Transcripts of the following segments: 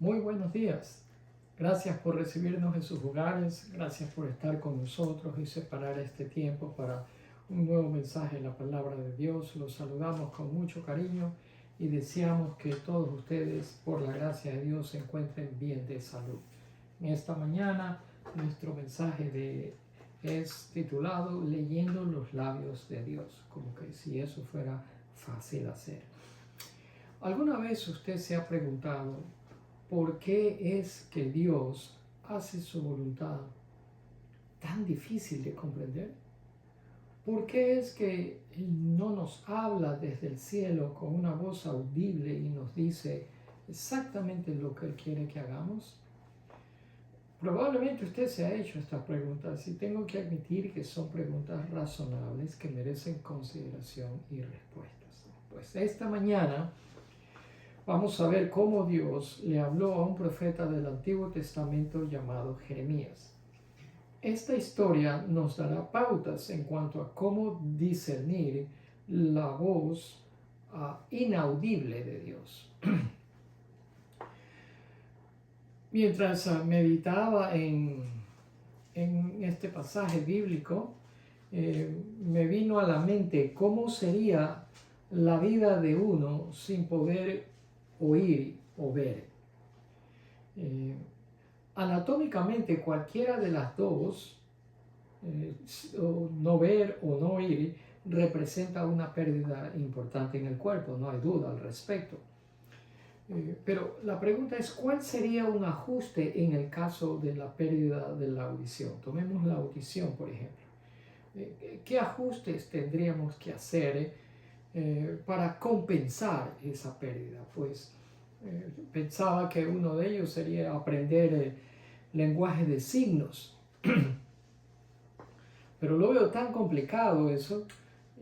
Muy buenos días. Gracias por recibirnos en sus hogares. Gracias por estar con nosotros y separar este tiempo para un nuevo mensaje de la palabra de Dios. Los saludamos con mucho cariño y deseamos que todos ustedes, por la gracia de Dios, se encuentren bien de salud. En esta mañana, nuestro es titulado Leyendo los labios de Dios, como que si eso fuera fácil hacer. ¿Alguna vez usted se ha preguntado por qué es que Dios hace su voluntad tan difícil de comprender? ¿Por qué es que no nos habla desde el cielo con una voz audible y nos dice exactamente lo que Él quiere que hagamos? Probablemente usted se ha hecho estas preguntas y tengo que admitir que son preguntas razonables que merecen consideración y respuestas. Pues esta mañana vamos a ver cómo Dios le habló a un profeta del Antiguo Testamento llamado Jeremías. Esta historia nos dará pautas en cuanto a cómo discernir la voz inaudible de Dios. Mientras meditaba en este pasaje bíblico, me vino a la mente cómo sería la vida de uno sin poder oír o ver. Anatómicamente cualquiera de las dos, no ver o no oír, representa una pérdida importante en el cuerpo, no hay duda al respecto. Pero la pregunta es, ¿cuál sería un ajuste en el caso de la pérdida de la audición? Tomemos la audición, por ejemplo. ¿Qué ajustes tendríamos que hacer para compensar esa pérdida? Pues pensaba que uno de ellos sería aprender lenguaje de signos. Pero lo veo tan complicado eso.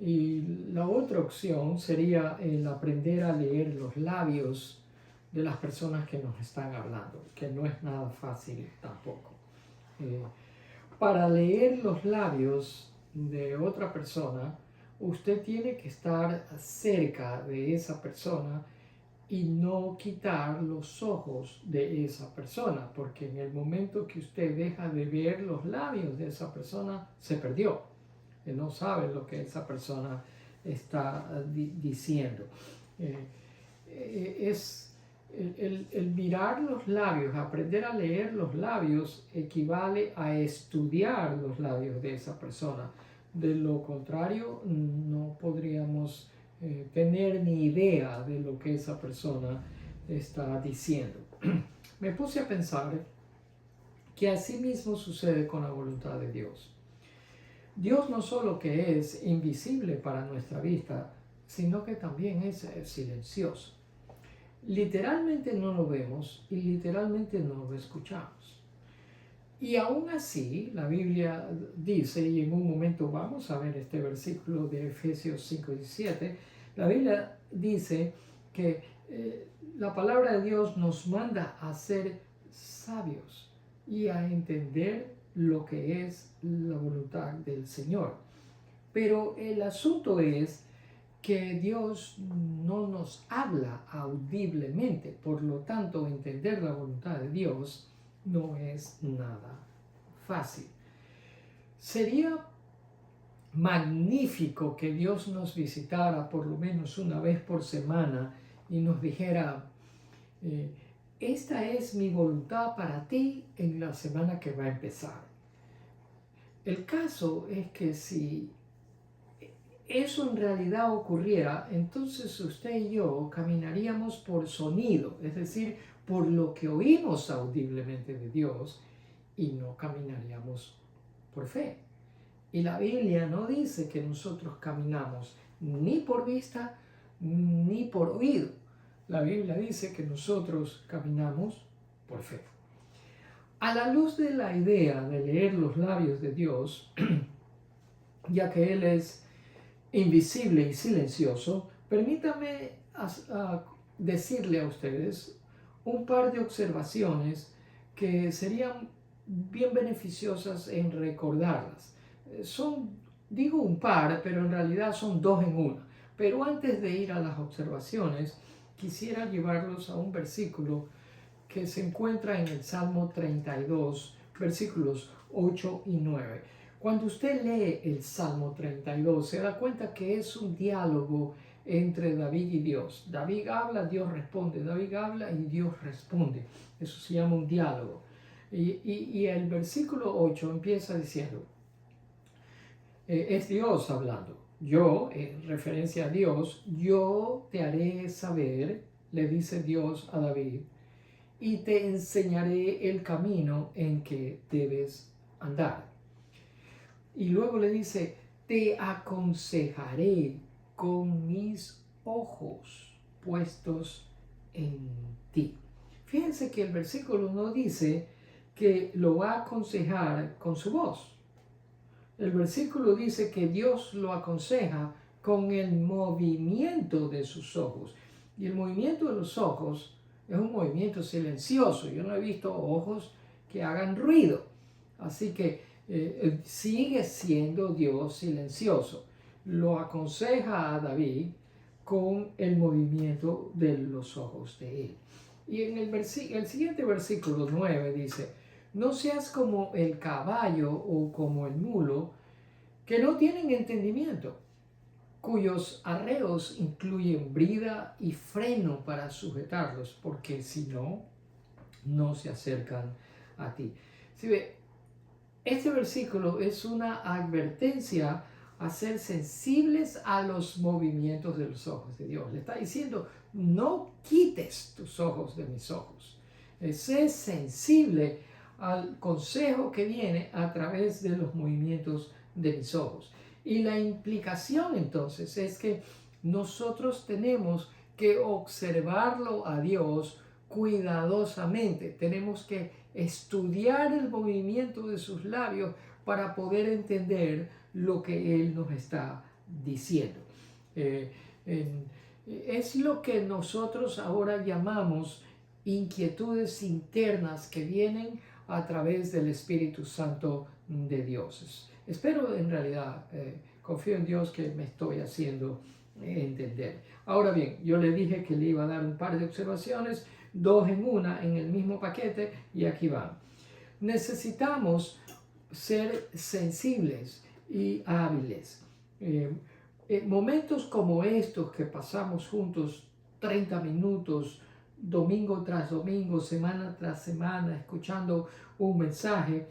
Y la otra opción sería el aprender a leer los labios de las personas que nos están hablando, que no es nada fácil tampoco. Para leer los labios de otra persona, usted tiene que estar cerca de esa persona y no quitar los ojos de esa persona, porque en el momento que usted deja de ver los labios de esa persona, se perdió. Él no sabe lo que esa persona está diciendo. El mirar los labios, aprender a leer los labios, equivale a estudiar los labios de esa persona. De lo contrario, no podríamos tener ni idea de lo que esa persona está diciendo. Me puse a pensar que así mismo sucede con la voluntad de Dios. Dios no solo que es invisible para nuestra vista, sino que también es silencioso. Literalmente no lo vemos y literalmente no lo escuchamos. Y aún así, la Biblia dice, y en un momento vamos a ver este versículo de Efesios 5:17, la Biblia dice que la palabra de Dios nos manda a ser sabios y a entender lo que es la voluntad del Señor. Pero el asunto es que Dios no nos habla audiblemente, por lo tanto entender la voluntad de Dios no es nada fácil. Sería magnífico que Dios nos visitara por lo menos una vez por semana y nos dijera, esta es mi voluntad para ti en la semana que va a empezar. El caso es que si eso en realidad ocurriera, entonces usted y yo caminaríamos por sonido, es decir, por lo que oímos audiblemente de Dios, y no caminaríamos por fe. Y la Biblia no dice que nosotros caminamos ni por vista ni por oído. La Biblia dice que nosotros caminamos por fe. A la luz de la idea de leer los labios de Dios, ya que Él es invisible y silencioso, permítame decirle a ustedes un par de observaciones que serían bien beneficiosas en recordarlas. Digo un par, pero en realidad son dos en una. Pero antes de ir a las observaciones, quisiera llevarlos a un versículo que se encuentra en el Salmo 32, versículos 8 y 9. Cuando usted lee el Salmo 32, se da cuenta que es un diálogo entre David y Dios. David habla, Dios responde. David habla y Dios responde. Eso se llama un diálogo. Y el versículo 8 empieza diciendo, es Dios hablando. Yo, en referencia a Dios, yo te haré saber, le dice Dios a David, y te enseñaré el camino en que debes andar. Y luego le dice, te aconsejaré con mis ojos puestos en ti. Fíjense que el versículo no dice que lo va a aconsejar con su voz. El versículo dice que Dios lo aconseja con el movimiento de sus ojos. Y el movimiento de los ojos es un movimiento silencioso. Yo no he visto ojos que hagan ruido. Así que sigue siendo Dios silencioso. Lo aconseja a David con el movimiento de los ojos de él. Y en el siguiente versículo 9 dice, no seas como el caballo o como el mulo, que no tienen entendimiento, cuyos arreos incluyen brida y freno para sujetarlos, porque si no, no se acercan a ti. ¿Sí ve? Este versículo es una advertencia a ser sensibles a los movimientos de los ojos de Dios. Le está diciendo, no quites tus ojos de mis ojos. Sé sensible al consejo que viene a través de los movimientos de mis ojos. Y la implicación entonces es que nosotros tenemos que observarlo a Dios cuidadosamente. Tenemos que estudiar el movimiento de sus labios para poder entender lo que Él nos está diciendo. Es lo que nosotros ahora llamamos inquietudes internas que vienen a través del Espíritu Santo de Dios. Espero en realidad, confío en Dios que me estoy haciendo entender. Ahora bien, yo le dije que le iba a dar un par de observaciones, dos en una, en el mismo paquete, y aquí van. Necesitamos ser sensibles y hábiles. Momentos como estos que pasamos juntos 30 minutos, domingo tras domingo, semana tras semana, escuchando un mensaje,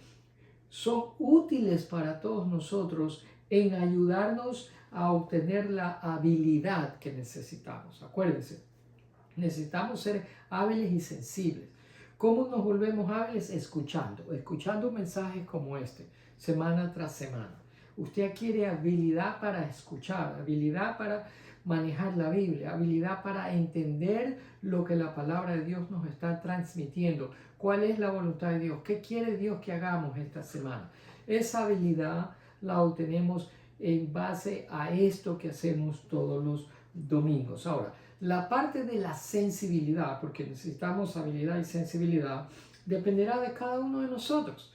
son útiles para todos nosotros en ayudarnos a obtener la habilidad que necesitamos. Acuérdense, necesitamos ser hábiles y sensibles. ¿Cómo nos volvemos hábiles? Escuchando mensajes como este, semana tras semana. Usted quiere habilidad para escuchar, habilidad para manejar la Biblia, habilidad para entender lo que la palabra de Dios nos está transmitiendo, cuál es la voluntad de Dios, qué quiere Dios que hagamos esta semana. Esa habilidad la obtenemos en base a esto que hacemos todos los domingos. Ahora, la parte de la sensibilidad, porque necesitamos habilidad y sensibilidad, dependerá de cada uno de nosotros,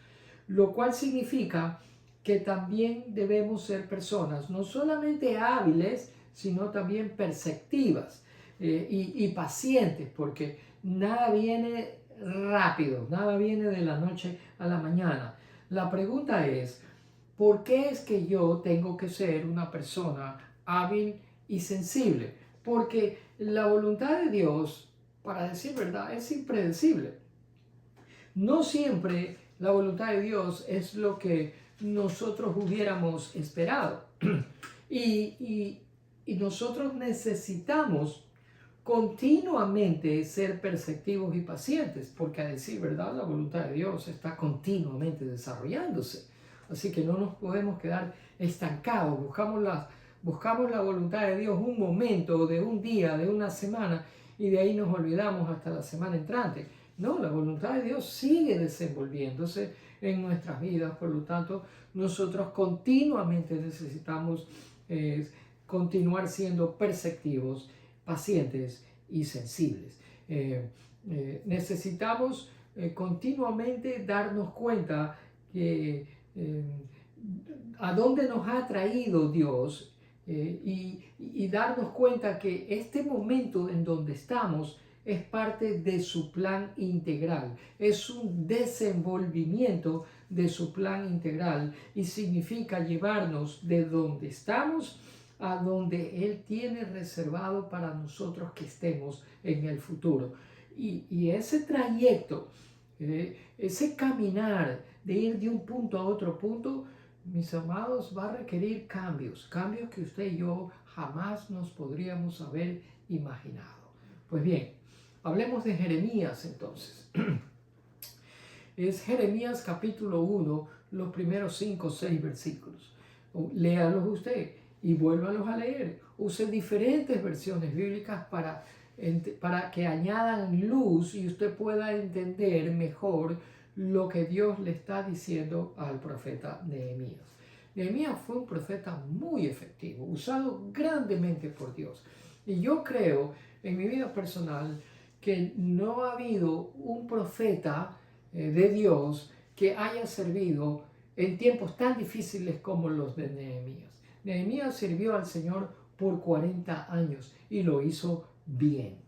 lo cual significa que también debemos ser personas no solamente hábiles, sino también perceptivas y pacientes, porque nada viene rápido, nada viene de la noche a la mañana. La pregunta es, ¿por qué es que yo tengo que ser una persona hábil y sensible? Porque la voluntad de Dios, para decir verdad, es impredecible. No siempre la voluntad de Dios es lo que nosotros hubiéramos esperado. Y nosotros necesitamos continuamente ser perceptivos y pacientes, porque a decir verdad, la voluntad de Dios está continuamente desarrollándose. Así que no nos podemos quedar estancados. Buscamos la voluntad de Dios un momento, de un día, de una semana, y de ahí nos olvidamos hasta la semana entrante. No, la voluntad de Dios sigue desenvolviéndose en nuestras vidas. Por lo tanto, nosotros continuamente necesitamos continuar siendo perceptivos, pacientes y sensibles. Necesitamos continuamente darnos cuenta que a dónde nos ha traído Dios y darnos cuenta que este momento en donde estamos es parte de su plan integral, es un desenvolvimiento de su plan integral y significa llevarnos de donde estamos a donde Él tiene reservado para nosotros que estemos en el futuro. Y ese trayecto, ese caminar de ir de un punto a otro punto, mis amados, va a requerir cambios que usted y yo jamás nos podríamos haber imaginado. Pues bien, hablemos de Jeremías entonces. Es Jeremías capítulo 1, los primeros 5 o 6 versículos. Léalos usted y vuélvalos a leer. Use diferentes versiones bíblicas para que añadan luz y usted pueda entender mejor lo que Dios le está diciendo al profeta Nehemías. Nehemías fue un profeta muy efectivo, usado grandemente por Dios. Y yo creo en mi vida personal que no ha habido un profeta de Dios que haya servido en tiempos tan difíciles como los de Nehemías. Nehemías sirvió al Señor por 40 años y lo hizo bien.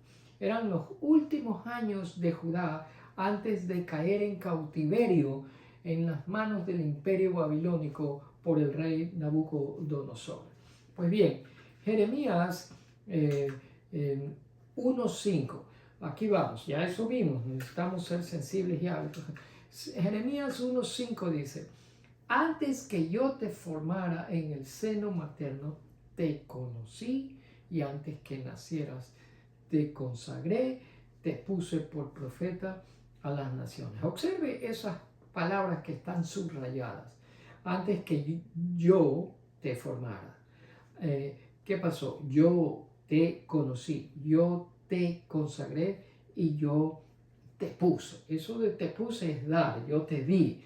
Eran los últimos años de Judá antes de caer en cautiverio en las manos del imperio babilónico por el rey Nabucodonosor. Pues bien, Jeremías 1:5. Aquí vamos, ya eso vimos, necesitamos ser sensibles y hábitos. Jeremías 1:5 dice: antes que yo te formara en el seno materno, te conocí, y antes que nacieras, te consagré, te puse por profeta a las naciones. Observe esas palabras que están subrayadas. Antes que yo te formara. ¿Qué pasó? Yo te conocí, yo te consagré y yo te puse. Eso de te puse es dar, yo te di.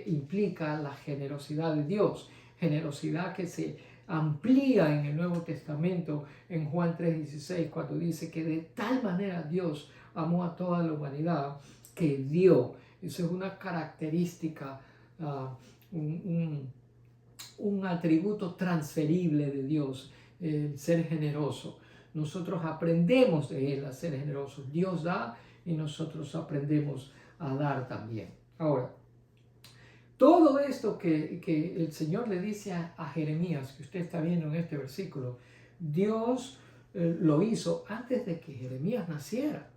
Implica la generosidad de Dios, generosidad que se amplía en el Nuevo Testamento en Juan 3:16, cuando dice que de tal manera Dios amó a toda la humanidad que dio. Eso es una característica, un atributo transferible de Dios, el ser generoso. Nosotros aprendemos de Él a ser generosos. Dios da y nosotros aprendemos a dar también. Ahora, todo esto que el Señor le dice a Jeremías, que usted está viendo en este versículo, Dios lo hizo antes de que Jeremías naciera.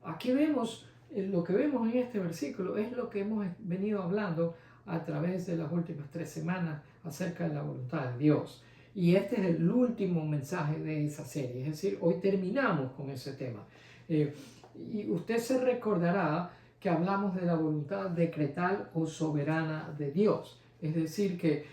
Aquí vemos, lo que vemos en este versículo es lo que hemos venido hablando a través de las últimas 3 semanas acerca de la voluntad de Dios. Y este es el último mensaje de esa serie, es decir, hoy terminamos con ese tema. Y usted se recordará que hablamos de la voluntad decretal o soberana de Dios. Es decir, que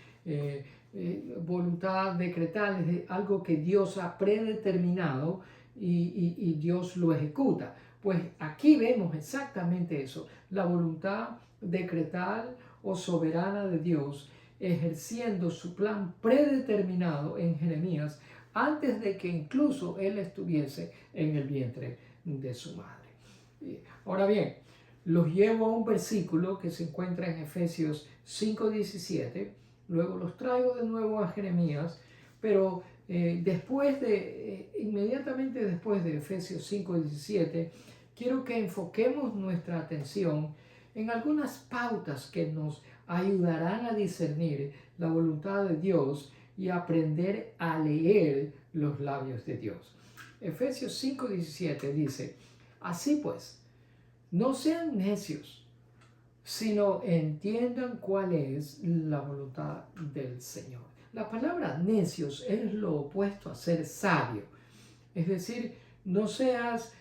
voluntad decretal es algo que Dios ha predeterminado y Dios lo ejecuta. Pues aquí vemos exactamente eso, la voluntad decretal o soberana de Dios ejerciendo su plan predeterminado en Jeremías antes de que incluso él estuviese en el vientre de su madre. Ahora bien, los llevo a un versículo que se encuentra en Efesios 5:17, luego los traigo de nuevo a Jeremías, pero inmediatamente después de Efesios 5:17, quiero que enfoquemos nuestra atención en algunas pautas que nos ayudarán a discernir la voluntad de Dios y aprender a leer los labios de Dios. Efesios 5:17 dice: así pues, no sean necios, sino entiendan cuál es la voluntad del Señor. La palabra necios es lo opuesto a ser sabio. Es decir, no seas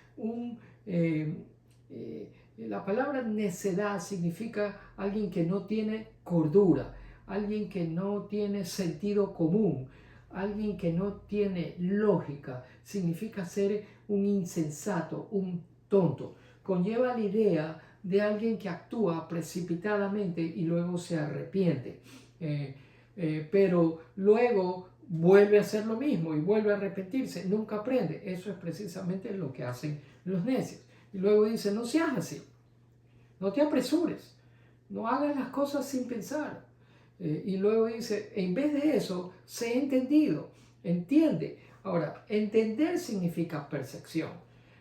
la palabra necedad significa alguien que no tiene cordura, alguien que no tiene sentido común, alguien que no tiene lógica. Significa ser un insensato, un tonto. Conlleva la idea de alguien que actúa precipitadamente y luego se arrepiente. Pero luego vuelve a hacer lo mismo y vuelve a arrepentirse, nunca aprende. Eso es precisamente lo que hacen los necios. Y luego dice: no seas así, no te apresures, no hagas las cosas sin pensar. Y luego dice: en vez de eso, sé entendido, entiende, Ahora, entender significa percepción.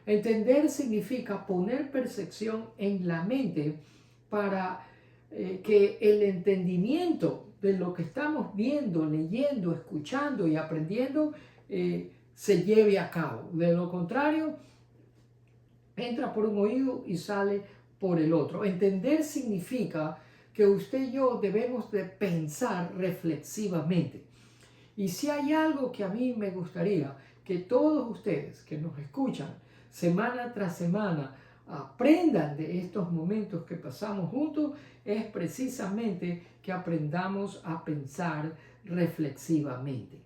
Entender significa poner percepción en la mente para que el entendimiento de lo que estamos viendo, leyendo, escuchando y aprendiendo se lleve a cabo. De lo contrario, entra por un oído y sale por el otro. Entender significa que usted y yo debemos de pensar reflexivamente. Y si hay algo que a mí me gustaría que todos ustedes que nos escuchan semana tras semana aprendan de estos momentos que pasamos juntos, es precisamente que aprendamos a pensar reflexivamente.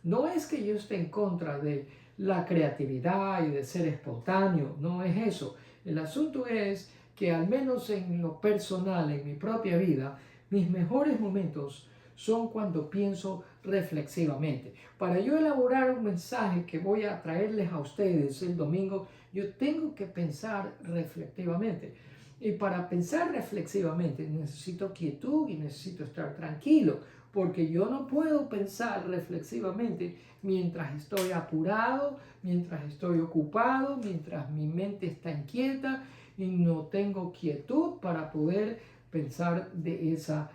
No es que yo esté en contra de la creatividad y de ser espontáneo, no es eso. El asunto es que al menos en lo personal, en mi propia vida, mis mejores momentos son cuando pienso reflexivamente. Para yo elaborar un mensaje que voy a traerles a ustedes el domingo, yo tengo que pensar reflexivamente. Y para pensar reflexivamente necesito quietud y necesito estar tranquilo, porque yo no puedo pensar reflexivamente mientras estoy apurado, mientras estoy ocupado, mientras mi mente está inquieta y no tengo quietud para poder pensar de esa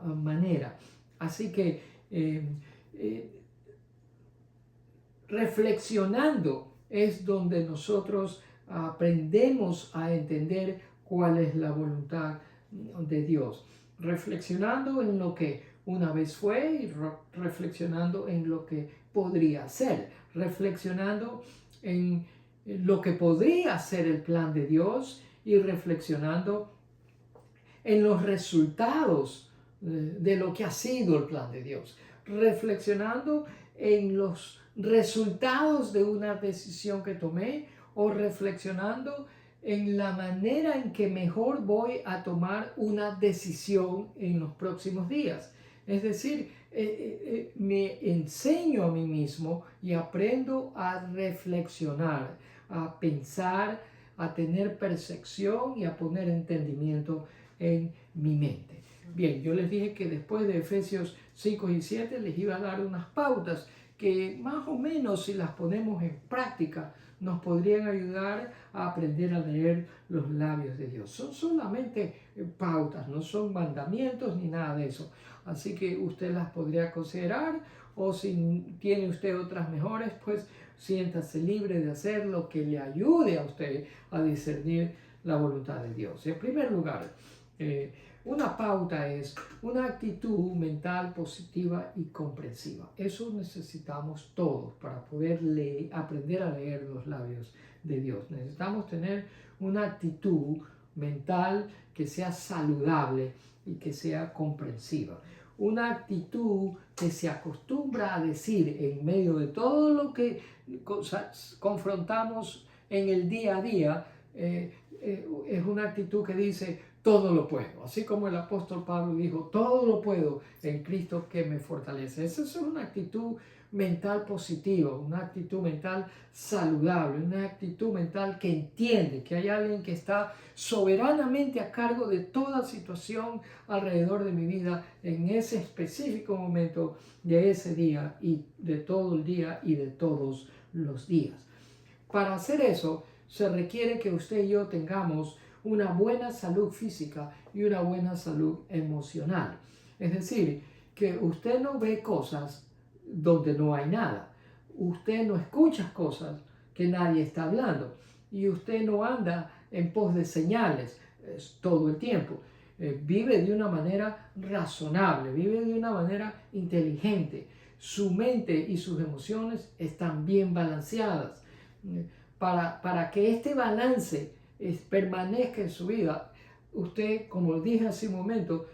manera. Así que reflexionando es donde nosotros aprendemos a entender cuál es la voluntad de Dios. Reflexionando en lo que una vez fue y reflexionando en lo que podría ser. Reflexionando en lo que podría ser el plan de Dios y reflexionando en los resultados de lo que ha sido el plan de Dios, reflexionando en los resultados de una decisión que tomé o reflexionando en la manera en que mejor voy a tomar una decisión en los próximos días. Es decir, me enseño a mí mismo y aprendo a reflexionar, a pensar, a tener percepción y a poner entendimiento en mi mente. Bien, yo les dije que después de Efesios 5 y 7 les iba a dar unas pautas que más o menos si las ponemos en práctica nos podrían ayudar a aprender a leer los labios de Dios. Son solamente pautas, no son mandamientos ni nada de eso. Así que usted las podría considerar o si tiene usted otras mejores, pues siéntase libre de hacer lo que le ayude a usted a discernir la voluntad de Dios. En primer lugar, una pauta es una actitud mental positiva y comprensiva. Eso necesitamos todos para poder aprender a leer los labios de Dios. Necesitamos tener una actitud mental que sea saludable y que sea comprensiva. Una actitud que se acostumbra a decir en medio de todo lo que confrontamos en el día a día, es una actitud que dice, todo lo puedo. Así como el apóstol Pablo dijo, todo lo puedo en Cristo que me fortalece. Esa es una actitud mental positiva, una actitud mental saludable, una actitud mental que entiende que hay alguien que está soberanamente a cargo de toda situación alrededor de mi vida en ese específico momento de ese día y de todo el día y de todos los días. Para hacer eso se requiere que usted y yo tengamos una buena salud física y una buena salud emocional. Es decir, que usted no ve cosas donde no hay nada. Usted no escucha cosas que nadie está hablando. Y usted no anda en pos de señales todo el tiempo. Vive de una manera razonable, vive de una manera inteligente. Su mente y sus emociones están bien balanceadas. Para que este balance permanezca en su vida, usted, como dije hace un momento,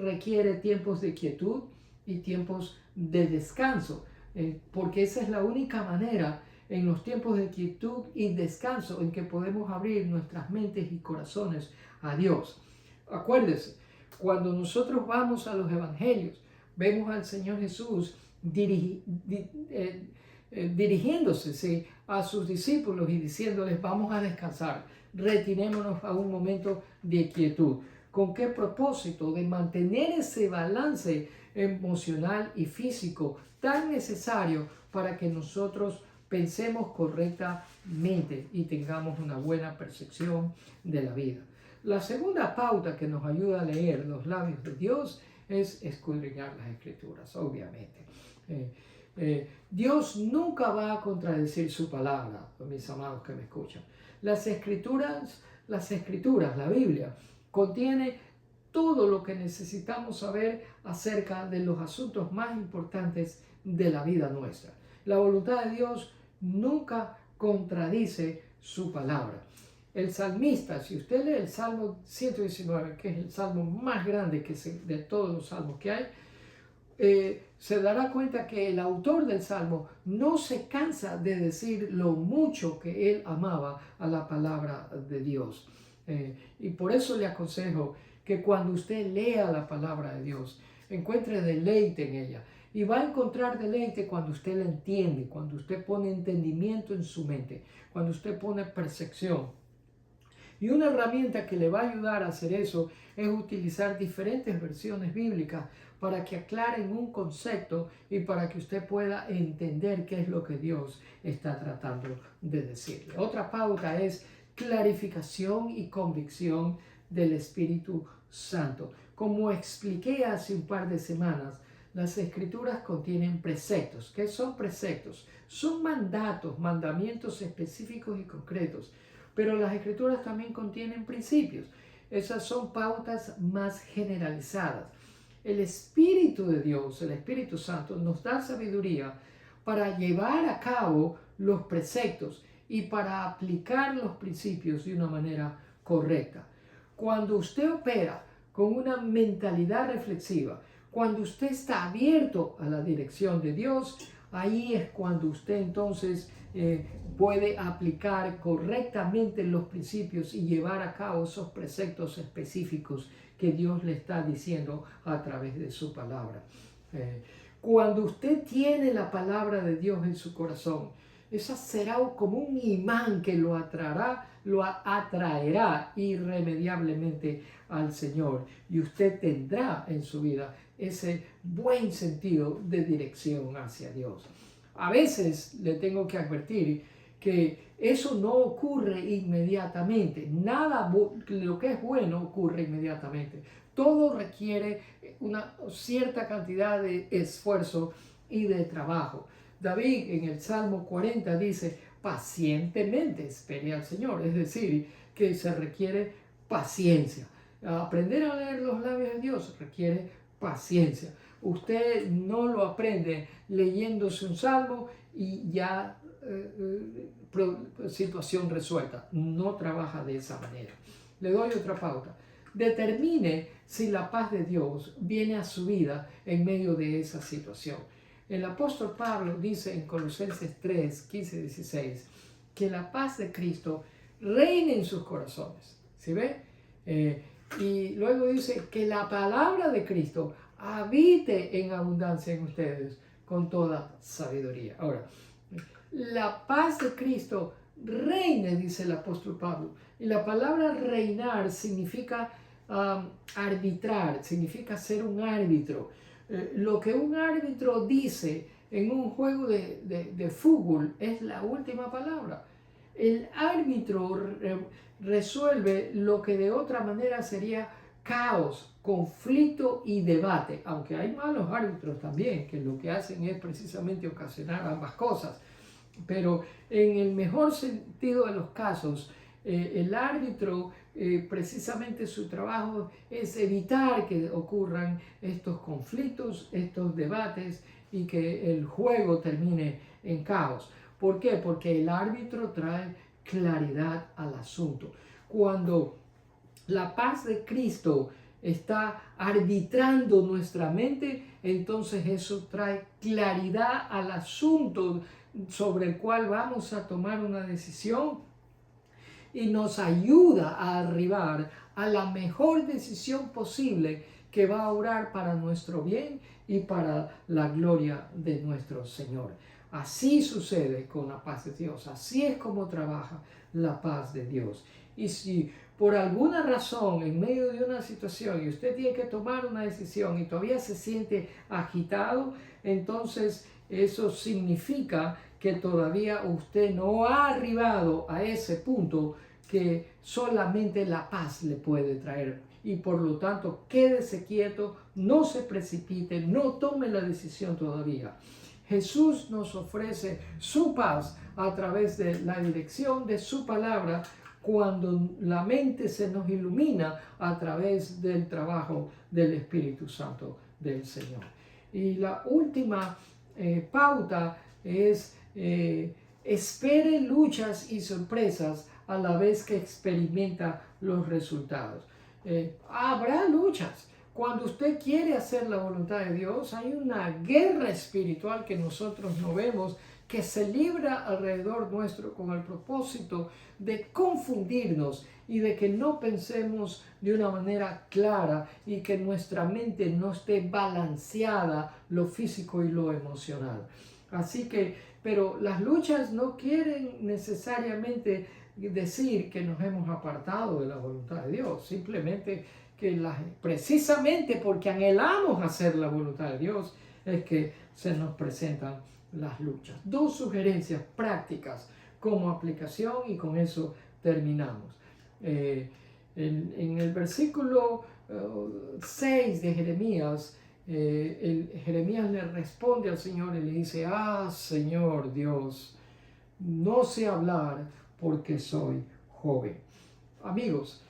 requiere tiempos de quietud y tiempos de descanso, porque esa es la única manera en los tiempos de quietud y descanso en que podemos abrir nuestras mentes y corazones a Dios. Acuérdese, cuando nosotros vamos a los evangelios, vemos al Señor Jesús dirigiéndose ¿sí?, a sus discípulos y diciéndoles, vamos a descansar, retirémonos a un momento de quietud. ¿Con qué propósito? De mantener ese balance emocional y físico tan necesario para que nosotros pensemos correctamente y tengamos una buena percepción de la vida. La segunda pauta que nos ayuda a leer los labios de Dios es escudriñar las Escrituras, obviamente. Dios nunca va a contradecir su palabra, mis amados que me escuchan. Las escrituras, la Biblia, contiene todo lo que necesitamos saber acerca de los asuntos más importantes de la vida nuestra. La voluntad de Dios nunca contradice su palabra. El salmista, si usted lee el Salmo 119, que es el salmo más grande de todos los salmos que hay, se dará cuenta que el autor del Salmo no se cansa de decir lo mucho que él amaba a la palabra de Dios. Y por eso le aconsejo que cuando usted lea la palabra de Dios, encuentre deleite en ella. Y va a encontrar deleite cuando usted la entiende, cuando usted pone entendimiento en su mente, cuando usted pone percepción. Y una herramienta que le va a ayudar a hacer eso es utilizar diferentes versiones bíblicas para que aclaren un concepto y para que usted pueda entender qué es lo que Dios está tratando de decirle. Otra pauta es clarificación y convicción del Espíritu Santo. Como expliqué hace un par de semanas, las Escrituras contienen preceptos. ¿Qué son preceptos? Son mandamientos específicos y concretos. Pero las Escrituras también contienen principios. Esas son pautas más generalizadas. El Espíritu de Dios, el Espíritu Santo, nos da sabiduría para llevar a cabo los preceptos y para aplicar los principios de una manera correcta. Cuando usted opera con una mentalidad reflexiva, cuando usted está abierto a la dirección de Dios, ahí es cuando usted entonces puede aplicar correctamente los principios y llevar a cabo esos preceptos específicos que Dios le está diciendo a través de su palabra. Cuando usted tiene la palabra de Dios en su corazón, esa será como un imán que lo atraerá irremediablemente al Señor, y usted tendrá en su vida ese buen sentido de dirección hacia Dios. A veces le tengo que advertir que eso no ocurre inmediatamente. Nada lo que es bueno ocurre inmediatamente. Todo requiere una cierta cantidad de esfuerzo y de trabajo. David en el Salmo 40 dice, pacientemente espere al Señor. Es decir, que se requiere paciencia. Aprender a leer los labios de Dios requiere paciencia. Usted no lo aprende leyéndose un salmo y ya situación resuelta. No trabaja de esa manera. Le doy otra pauta. Determine si la paz de Dios viene a su vida en medio de esa situación. El apóstol Pablo dice en Colosenses 3, 15, 16, que la paz de Cristo reine en sus corazones. ¿Sí ve? Y luego dice que la palabra de Cristo habite en abundancia en ustedes con toda sabiduría. Ahora, la paz de Cristo reine, dice el apóstol Pablo. Y la palabra reinar significa arbitrar, significa ser un árbitro. Lo que un árbitro dice en un juego de fútbol es la última palabra. El árbitro resuelve lo que de otra manera sería caos, conflicto y debate, aunque hay malos árbitros también, que lo que hacen es precisamente ocasionar ambas cosas. Pero en el mejor sentido de los casos, el árbitro, precisamente su trabajo es evitar que ocurran estos conflictos, estos debates y que el juego termine en caos. ¿Por qué? Porque el árbitro trae claridad al asunto. Cuando la paz de Cristo está arbitrando nuestra mente, entonces eso trae claridad al asunto sobre el cual vamos a tomar una decisión y nos ayuda a arribar a la mejor decisión posible que va a obrar para nuestro bien y para la gloria de nuestro Señor. Así sucede con la paz de Dios. Así es como trabaja la paz de Dios. Y si por alguna razón en medio de una situación y usted tiene que tomar una decisión y todavía se siente agitado, entonces eso significa que todavía usted no ha arribado a ese punto que solamente la paz le puede traer. Y por lo tanto, quédese quieto, no se precipite, no tome la decisión todavía. Jesús nos ofrece su paz a través de la dirección de su palabra cuando la mente se nos ilumina a través del trabajo del Espíritu Santo del Señor. Y la última pauta es espere luchas y sorpresas a la vez que experimenta los resultados. Habrá luchas. Cuando usted quiere hacer la voluntad de Dios, hay una guerra espiritual que nosotros no vemos, que se libra alrededor nuestro con el propósito de confundirnos y de que no pensemos de una manera clara y que nuestra mente no esté balanceada, lo físico y lo emocional. Así que, pero las luchas no quieren necesariamente decir que nos hemos apartado de la voluntad de Dios, simplemente que precisamente porque anhelamos hacer la voluntad de Dios es que se nos presentan las luchas. Dos sugerencias prácticas como aplicación y con eso terminamos. En el versículo 6 de Jeremías, Jeremías le responde al Señor y le dice: Señor Dios, no sé hablar porque soy joven. Amigos,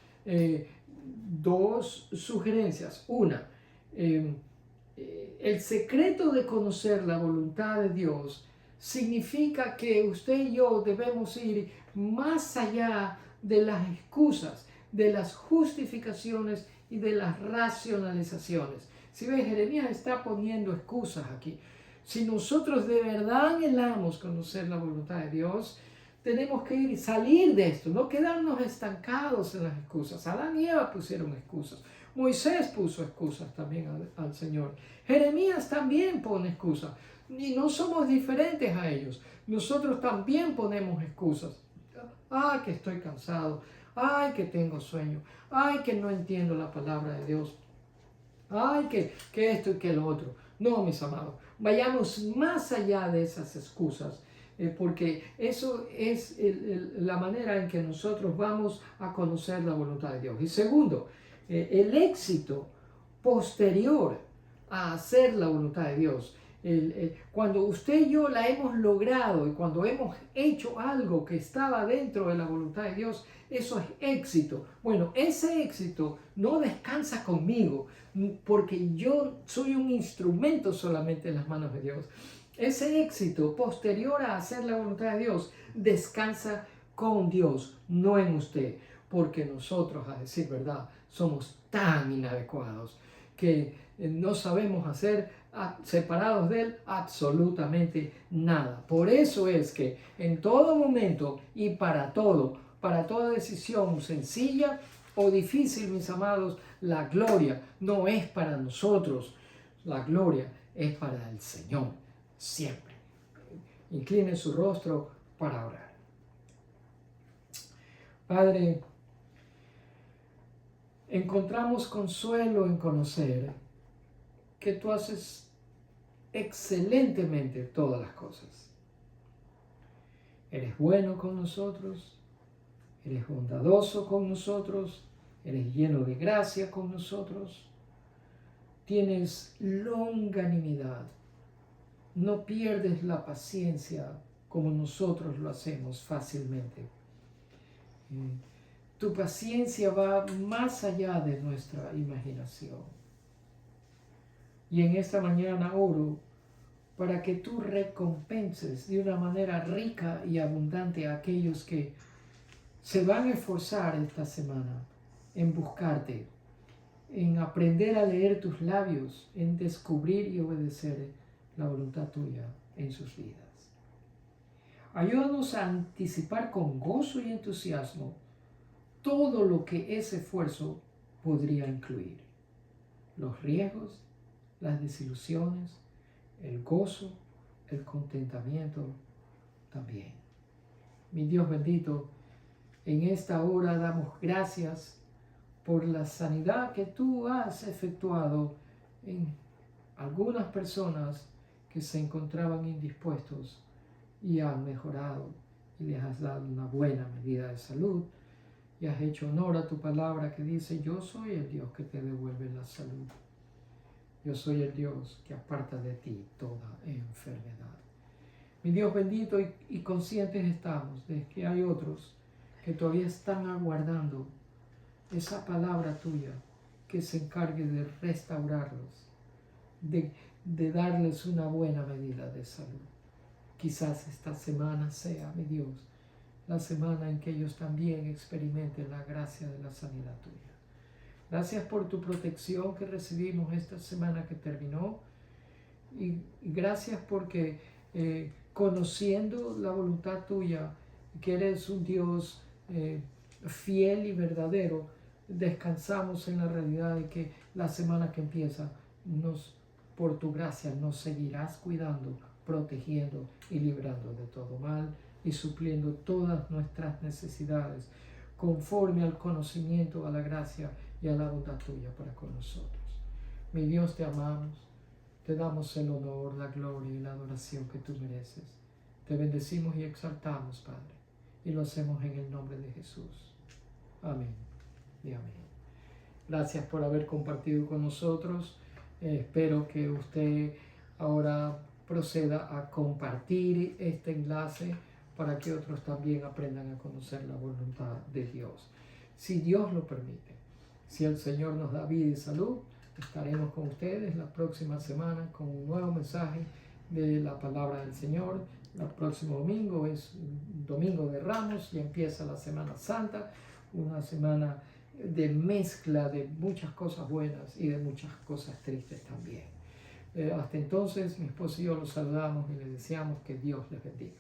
dos sugerencias. Una, el secreto de conocer la voluntad de Dios significa que usted y yo debemos ir más allá de las excusas, de las justificaciones y de las racionalizaciones. Si ve, Jeremías está poniendo excusas aquí. Si nosotros de verdad anhelamos conocer la voluntad de Dios, tenemos que salir de esto, no quedarnos estancados en las excusas. Adán y Eva pusieron excusas. Moisés puso excusas también al Señor. Jeremías también pone excusas. Y no somos diferentes a ellos. Nosotros también ponemos excusas. Que estoy cansado. Que tengo sueño. Que no entiendo la palabra de Dios. Que esto y que lo otro. No, mis amados. Vayamos más allá de esas excusas. Porque eso es la manera en que nosotros vamos a conocer la voluntad de Dios. Y segundo, el éxito posterior a hacer la voluntad de Dios. Cuando usted y yo la hemos logrado y cuando hemos hecho algo que estaba dentro de la voluntad de Dios, eso es éxito. Bueno, ese éxito no descansa conmigo porque yo soy un instrumento solamente en las manos de Dios. Ese éxito posterior a hacer la voluntad de Dios descansa con Dios, no en usted, porque nosotros, a decir verdad, somos tan inadecuados que no sabemos hacer separados de Él absolutamente nada. Por eso es que en todo momento y para toda decisión sencilla o difícil, mis amados, la gloria no es para nosotros, la gloria es para el Señor. Siempre. Incline su rostro para orar. Padre, encontramos consuelo en conocer que tú haces excelentemente todas las cosas. Eres bueno con nosotros, eres bondadoso con nosotros, eres lleno de gracia con nosotros, tienes longanimidad. No pierdes la paciencia como nosotros lo hacemos fácilmente. Tu paciencia va más allá de nuestra imaginación. Y en esta mañana oro para que tú recompenses de una manera rica y abundante a aquellos que se van a esforzar esta semana en buscarte, en aprender a leer tus labios, en descubrir y obedecer la voluntad tuya en sus vidas. Ayúdanos a anticipar con gozo y entusiasmo todo lo que ese esfuerzo podría incluir. Los riesgos, las desilusiones, el gozo, el contentamiento también. Mi Dios bendito, en esta hora damos gracias por la sanidad que tú has efectuado en algunas personas que se encontraban indispuestos y han mejorado y les has dado una buena medida de salud y has hecho honor a tu palabra que dice: yo soy el Dios que te devuelve la salud. Yo soy el Dios que aparta de ti toda enfermedad. Mi Dios bendito, y conscientes estamos de que hay otros que todavía están aguardando esa palabra tuya que se encargue de restaurarlos, de darles una buena medida de salud. Quizás esta semana sea, mi Dios, la semana en que ellos también experimenten la gracia de la sanidad tuya. Gracias por tu protección que recibimos esta semana que terminó, y gracias porque conociendo la voluntad tuya, que eres un Dios fiel y verdadero, descansamos en la realidad de que la semana que empieza, por tu gracia, nos seguirás cuidando, protegiendo y librando de todo mal y supliendo todas nuestras necesidades conforme al conocimiento, a la gracia y a la bondad tuya para con nosotros. Mi Dios, te amamos, te damos el honor, la gloria y la adoración que tú mereces. Te bendecimos y exaltamos, Padre, y lo hacemos en el nombre de Jesús. Amén y amén. Gracias por haber compartido con nosotros. Espero que usted ahora proceda a compartir este enlace para que otros también aprendan a conocer la voluntad de Dios. Si Dios lo permite, si el Señor nos da vida y salud, estaremos con ustedes la próxima semana con un nuevo mensaje de la palabra del Señor. El próximo domingo es Domingo de Ramos y empieza la Semana Santa, una semana de mezcla de muchas cosas buenas y de muchas cosas tristes también. Hasta entonces, mi esposo y yo los saludamos y les deseamos que Dios les bendiga.